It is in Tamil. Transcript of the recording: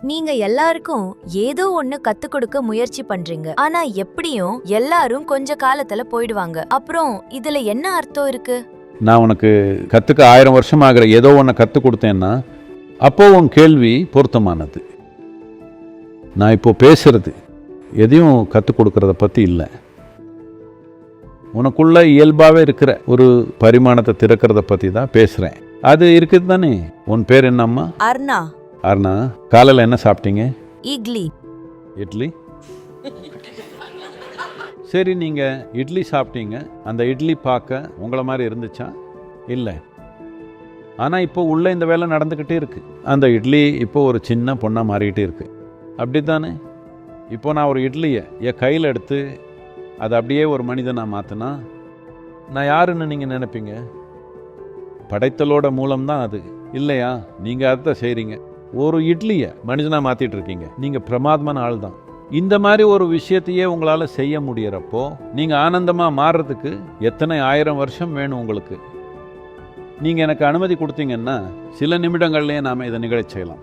நீங்க எல்லாருக்கும் ஏதோ ஒண்ணு கத்து கொடுக்க முயற்சி பண்றீங்க. ஆனா எப்படியும் எல்லாரும் கொஞ்ச காலத்துல போயிடுவாங்க. அப்புறம் இதுல என்ன அர்த்தம் இருக்கு? நான் உனக்கு கற்றுக்க 1000 வருஷம் ஆகிற ஏதோ ஒன்று கற்றுக் கொடுத்தேன்னா அப்போ உன் கேள்வி பொருத்தமானது. நான் இப்போ பேசுறது எதையும் கற்றுக் கொடுக்கறத பற்றி இல்லை. உனக்குள்ள இயல்பாகவே இருக்கிற ஒரு பரிமாணத்தை திறக்கிறத பற்றி தான் பேசுகிறேன். அது இருக்குது தானே. உன் பேர் என்னம்மா? அர்ணா. அருணா, காலையில் என்ன சாப்பிட்டீங்க? இட்லி. இட்லி. சரி, நீங்கள் இட்லி சாப்பிட்டீங்க. அந்த இட்லி பார்க்க உங்களை மாதிரி இருந்துச்சா? இல்லை. ஆனால் இப்போ உள்ளே இந்த வேலை நடந்துக்கிட்டே இருக்குது. அந்த இட்லி இப்போ ஒரு சின்ன பொண்ணாக மாறிக்கிட்டே இருக்குது. அப்படி தானே? இப்போ நான் ஒரு இட்லியை என் கையில் எடுத்து அதை அப்படியே ஒரு மனிதனாக மாற்றினா நான் யாருன்னு நீங்கள் நினைப்பீங்க? படைத்தலோட மூலம்தான் அது, இல்லையா? நீங்கள் அதை செய்கிறீங்க. ஒரு இட்லியை மனுஷனாக மாற்றிட்டு இருக்கீங்க. நீங்கள் பிரமாதமான ஆள் தான். இந்த மாதிரி ஒரு விஷயத்தையே உங்களால் செய்ய முடியறப்போ நீங்கள் ஆனந்தமாக மாறுறதுக்கு எத்தனை 1000 வருஷம் வேணும் உங்களுக்கு? நீங்கள் எனக்கு அனுமதி கொடுத்தீங்கன்னா சில நிமிடங்கள்லேயே நாம் இதை நிகழச் செய்யலாம்.